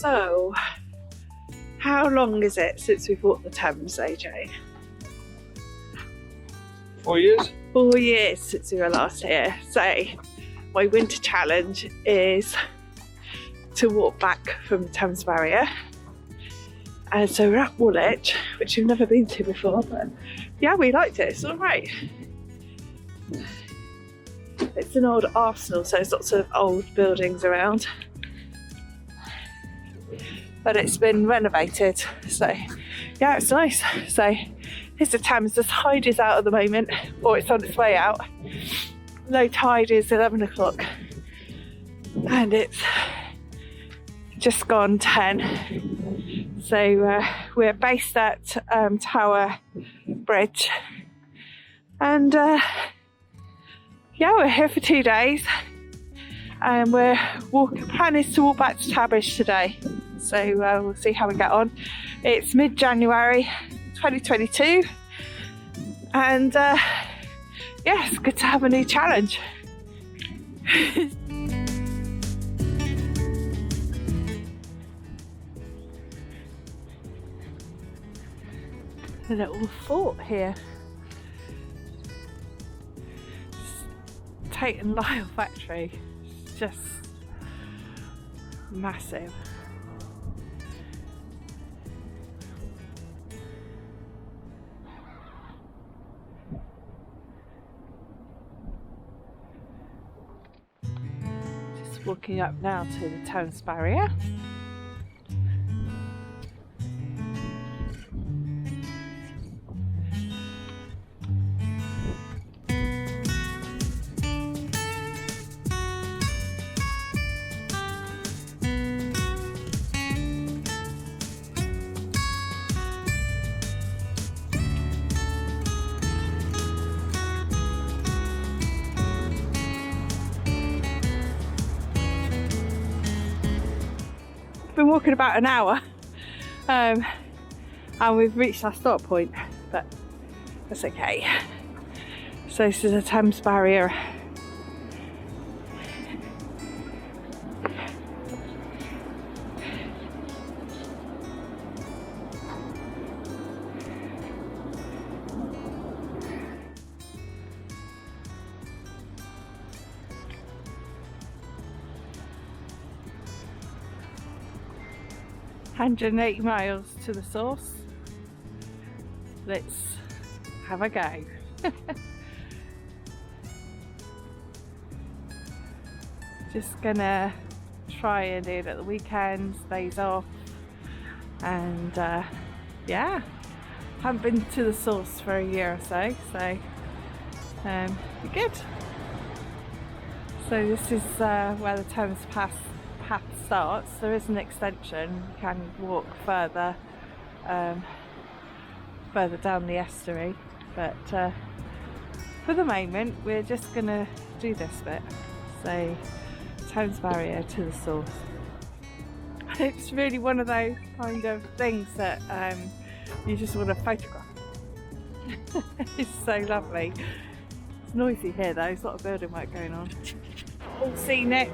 So, how long is it since we bought the Thames, AJ? 4 years? 4 years since we were last here. So, my winter challenge is to walk back from the Thames Barrier. And so we're at Woolwich, which we've never been to before, but yeah, we liked it. It's all right. It's an old arsenal, so there's lots of old buildings around. But it's been renovated, so yeah, it's nice. So here's the Thames. The tide is out at the moment, or it's on its way out. Low tide is 11 o'clock, and it's just gone 10. So we're based at Tower Bridge, and yeah, we're here for 2 days, and plan is to walk back to Tabrish today. So we'll see how we get on. It's mid-January 2022, and yeah, it's good to have a new challenge. A little fort here. Tate and Lyle factory. It's just massive. Just walking up now to the Thames Barrier. Been walking about an hour, and we've reached our stop point, but that's okay. So this is the Thames Barrier. "180 miles to the source. Let's have a go." Just gonna try and do it at the weekends, days off, and yeah, haven't been to the source for a year or so, be good. So this is where the Thames Path starts. There is an extension. You can walk further down the estuary, but for the moment we're just gonna do this bit. So Thames Barrier to the source. It's really one of those kind of things that you just want to photograph. It's so lovely. It's noisy here though, there's a lot of building work going on. All scenic.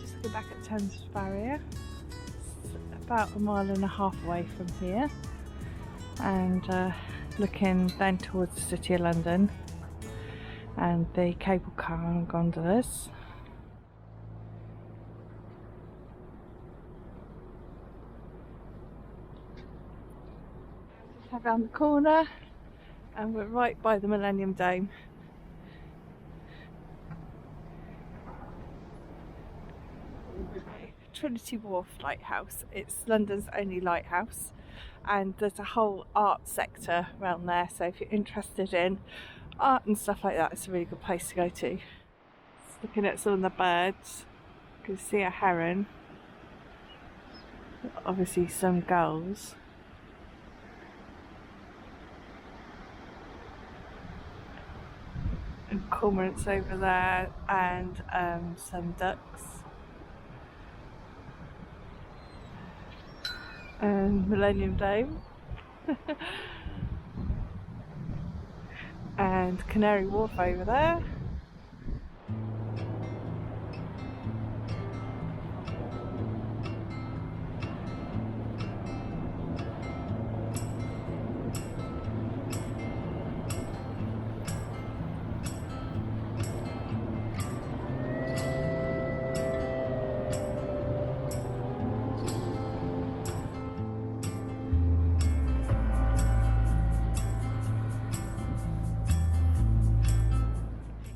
Just looking back at Thames Barrier. It's about 1.5 miles away from here, and looking then towards the City of London and the cable car and gondolas. Just head round the corner and we're right by the Millennium Dome. Trinity Wharf Lighthouse. It's London's only lighthouse, and there's a whole art sector around there, so if you're interested in art and stuff like that, it's a really good place to go to. Just looking at some of the birds, you can see a heron, obviously some gulls. And cormorants over there, and some ducks. And Millennium Dome. and Canary Wharf over there.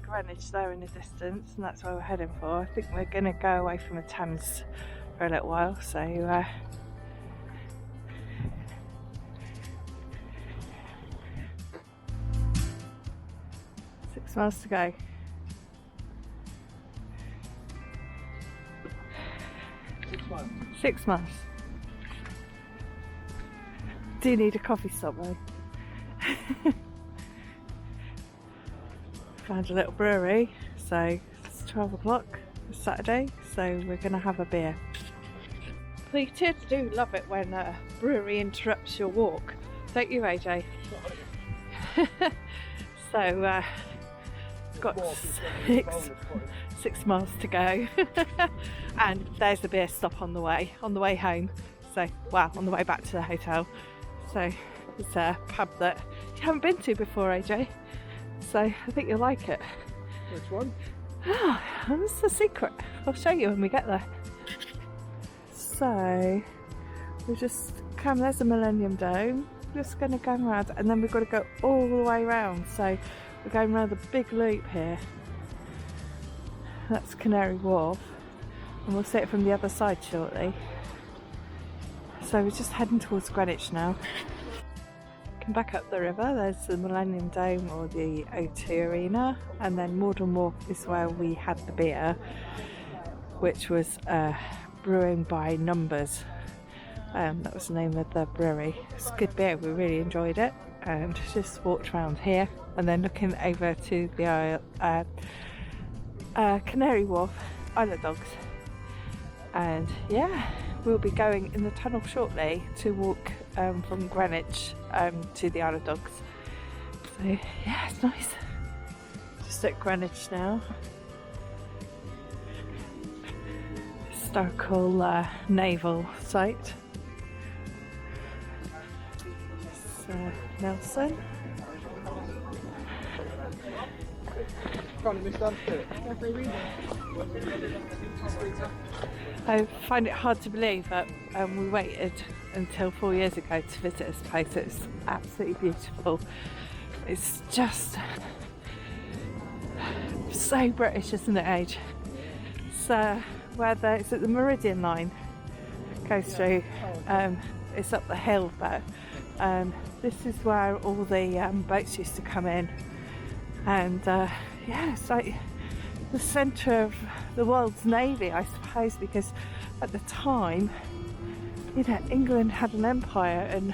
Greenwich there in the distance, and that's where we're heading for. I think we're going to go away from the Thames for a little while, so 6 miles to go. Six miles. Do need a coffee stop though. Found a little brewery, so it's 12 o'clock Saturday, so we're going to have a beer. Completed. Do love it when a brewery interrupts your walk, don't you, AJ? So got 6 miles to go and there's the beer stop on the way home, so well, on the way back to the hotel. So it's a pub that you haven't been to before, AJ, so I think you'll like it. Which one? Oh, that's a secret. I'll show you when we get there. So we've just come, there's the Millennium Dome. We're just going to go around and then we've got to go all the way around, so we're going around the big loop here. That's Canary Wharf, and we'll see it from the other side shortly. So we're just heading towards Greenwich now. Come back up the river, there's the Millennium Dome or the O2 Arena, and then Morden Wharf is where we had the beer, which was Brewing by Numbers. That was the name of the brewery. It's good beer, we really enjoyed it, and just walked around here and then looking over to the Canary Wharf, Isle of Dogs, and yeah, we'll be going in the tunnel shortly to walk from Greenwich to the Isle of Dogs. So yeah, it's nice. Just at Greenwich now. Historical naval site. Nelson. I find it hard to believe that we waited until 4 years ago to visit this place. It's absolutely beautiful. It's just so British, isn't it, Age? So it's at the Meridian line, goes through. It's up the hill, but this is where all the boats used to come in, and yeah, it's like the centre of the world's navy, I suppose, because at the time, you know, England had an empire and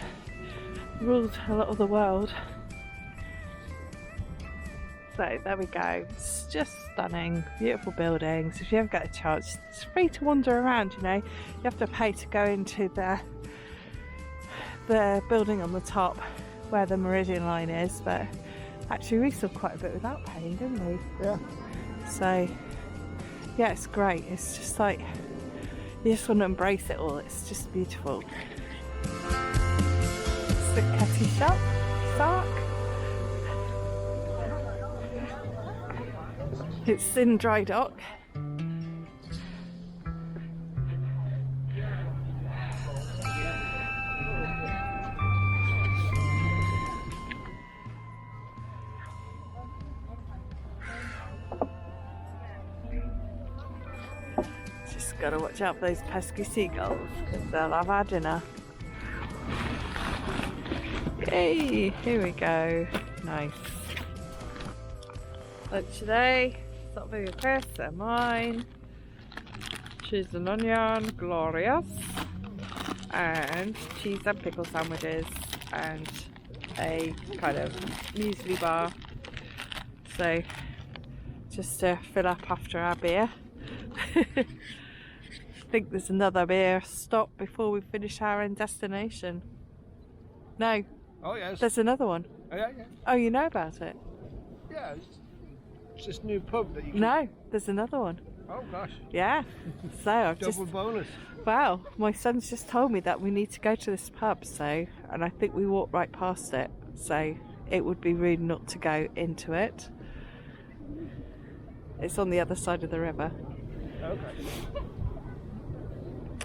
ruled a lot of the world. So there we go. It's just stunning, beautiful buildings. If you ever get a chance, it's free to wander around. You know, you have to pay to go into the building on the top where the Meridian line is, but actually we saw quite a bit without paying, didn't we? Yeah. So yeah, it's great. It's just like you just want to embrace it all. It's just beautiful. It's the Catty Shop, Sark. It's in dry dock. Just gotta watch out for those pesky seagulls because they'll have our dinner. Yay! Here we go. Nice. Lunch today. Salt vinegar crisps, they're mine. Cheese and onion, glorious. And cheese and pickle sandwiches, and a kind of muesli bar. So just to fill up after our beer. I think there's another beer stop before we finish our end destination. No. Oh yes. There's another one. Oh yeah, yeah. Oh, you know about it? Yeah, it's this new pub that you can... No, there's another one. Oh gosh. Yeah. So I've Double bonus. Wow, my son's just told me that we need to go to this pub, and I think we walked right past it, so it would be rude not to go into it. It's on the other side of the river. Okay.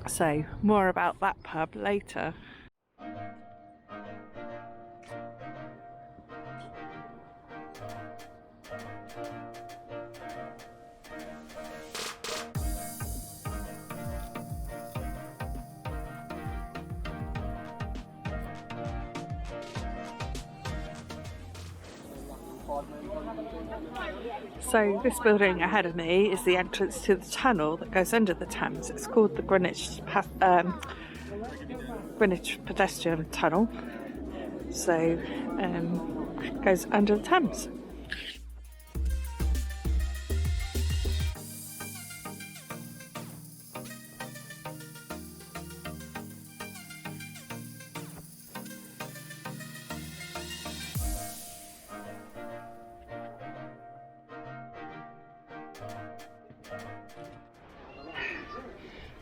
So more about that pub later. So this building ahead of me is the entrance to the tunnel that goes under the Thames. It's called the Greenwich pedestrian tunnel. So it goes under the Thames.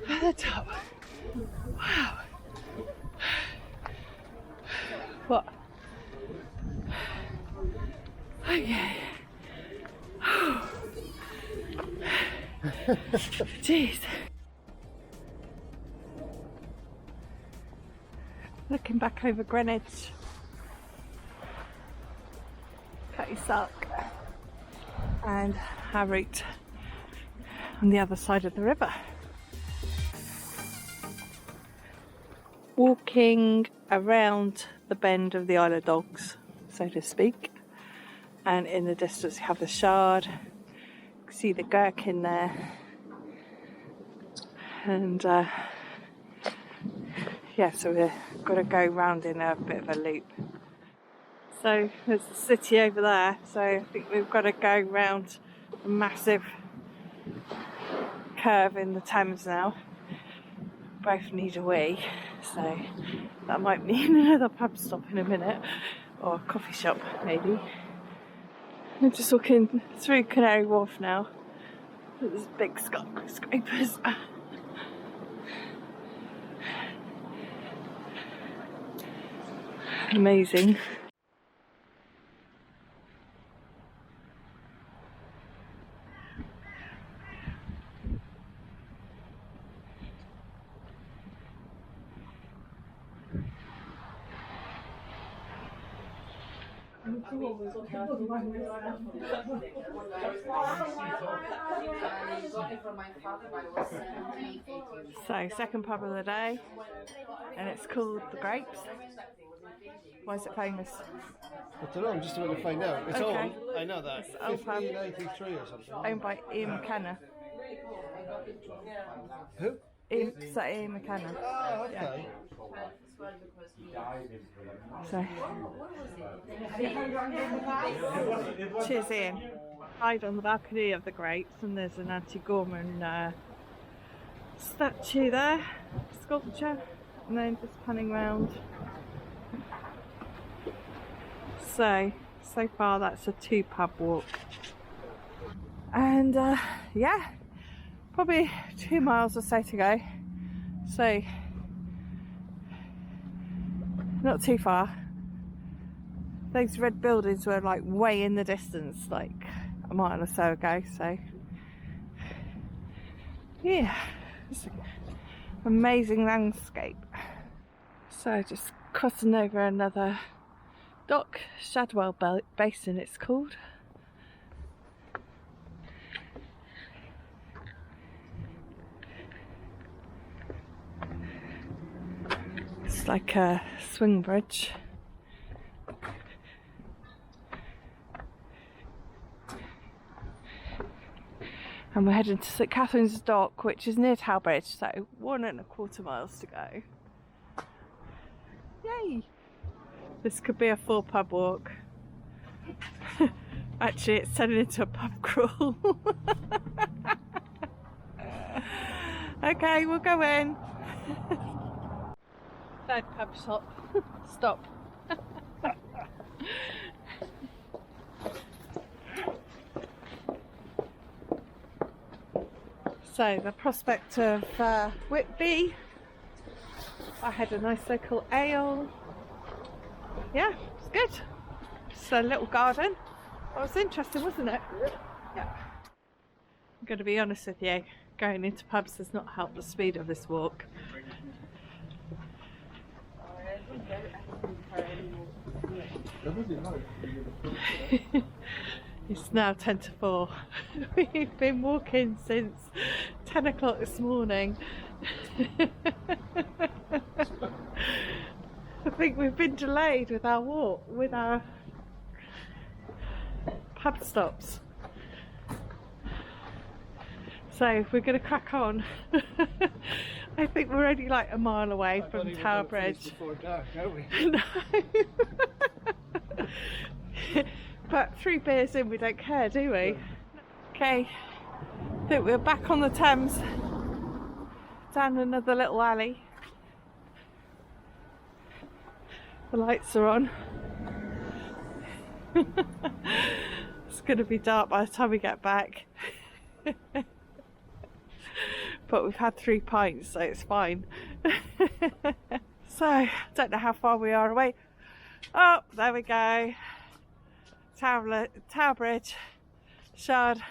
At the top. Wow. What? Okay. Jeez. Looking back over Greenwich. Cutty Sark. And our route on the other side of the river. Walking around the bend of the Isle of Dogs, so to speak, and in the distance you have the Shard. You can see the Gherkin there, and yeah, so we've got to go round in a bit of a loop. So there's the city over there, so I think we've got to go round a massive curve in the Thames now. Both need a wee, so that might mean another pub stop in a minute, or a coffee shop maybe. I'm just walking through Canary Wharf now. There's big skyscrapers. Amazing. So, second pub of the day, and it's called The Grapes. Why is it famous? I don't know, I'm just about to find out. It's Okay. old, I know that. It's old pub. 1583 or something. Owned by Ian McKenna. Who? Ian McKenna. Oh, okay. Yeah. So, cheers, Ian. Hide on the balcony of the Grapes, and there's an Auntie Gorman statue there, sculpture, and then just panning round. So far that's a 2 pub walk, and yeah, probably 2 miles or so to go. So not too far. Those red buildings were like way in the distance, like a mile or so ago. So yeah, it's an amazing landscape. So just crossing over another dock, Shadwell Basin it's called. It's like a swing bridge. And we're heading to St Catherine's Dock, which is near Tower Bridge, so 1.25 miles to go. Yay! This could be a 4 pub walk. Actually, it's turning into a pub crawl. Okay, we'll go in. Third pub stop. So the prospect of Whitby. I had a nice local ale. Yeah, it's good. It's a little garden. It was interesting, wasn't it? Yeah. I'm going to be honest with you, going into pubs has not helped the speed of this walk. It's now 10 to 4. We've been walking since 10 o'clock this morning. I think we've been delayed with our walk, with our pub stops. So we're going to crack on. I think we're only like a mile away from Tower Bridge. Dark, are we? No. But 3 beers in, we don't care, do we? Okay, I think we're back on the Thames, down another little alley. The lights are on. It's going to be dark by the time we get back. But we've had 3 pints, so it's fine. So, I don't know how far we are away. Oh, there we go. Tower Bridge, Shard,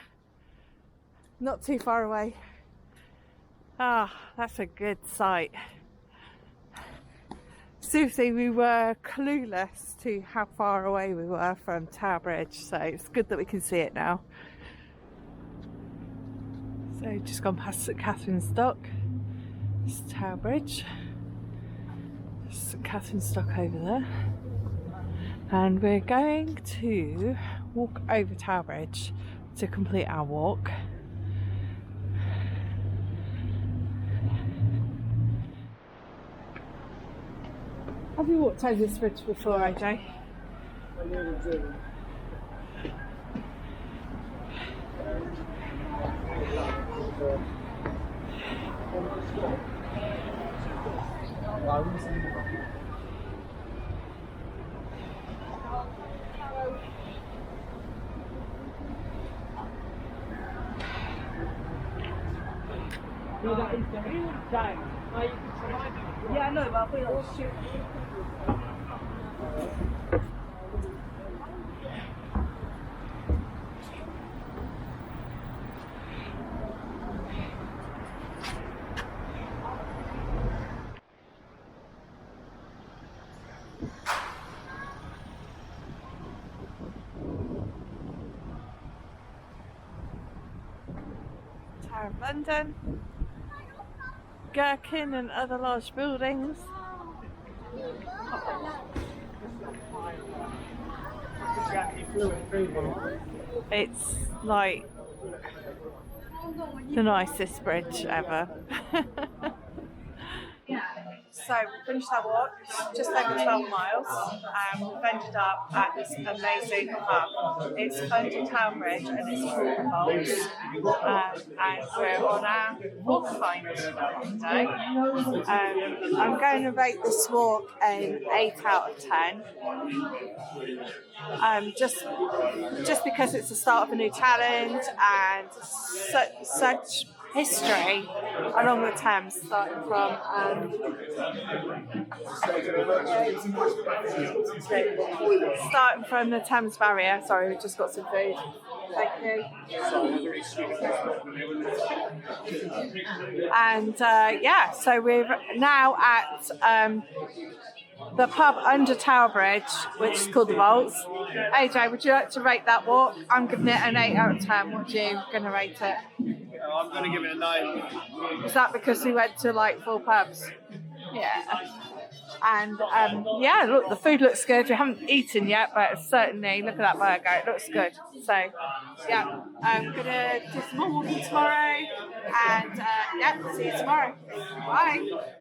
not too far away. Ah, that's a good sight. Seriously, we were clueless to how far away we were from Tower Bridge, so it's good that we can see it now. So just gone past St Catherine's Dock. It's Tower Bridge. St Catherine's Dock over there. And we're going to walk over Tower Bridge to complete our walk. Have you walked over this bridge before, AJ? Yeah, no, but we'll shoot. Tower of London, Gherkin and other large buildings. It's like the nicest bridge ever. So we finished our walk, just over 12 miles, and we've ended up at this amazing pub. It's under Tower Bridge and it's called The Vaults, and we're on our walk find today. I'm going to rate this walk an 8 out of 10. Just because it's the start of a new challenge and such history along the Thames, starting from the Thames barrier. Sorry, we just got some food. Thank you. And yeah, so we're now at the pub under Tower Bridge, which is called The Vaults. AJ, would you like to rate that walk? I'm giving it an 8 out of 10. What are you going to rate it? I'm going to give it a 9. Is that because we went to like 4 pubs? Yeah. And yeah, look, the food looks good. We haven't eaten yet, but certainly, look at that burger, it looks good. So yeah, I'm going to do some more walking tomorrow, and yeah, see you tomorrow. Bye.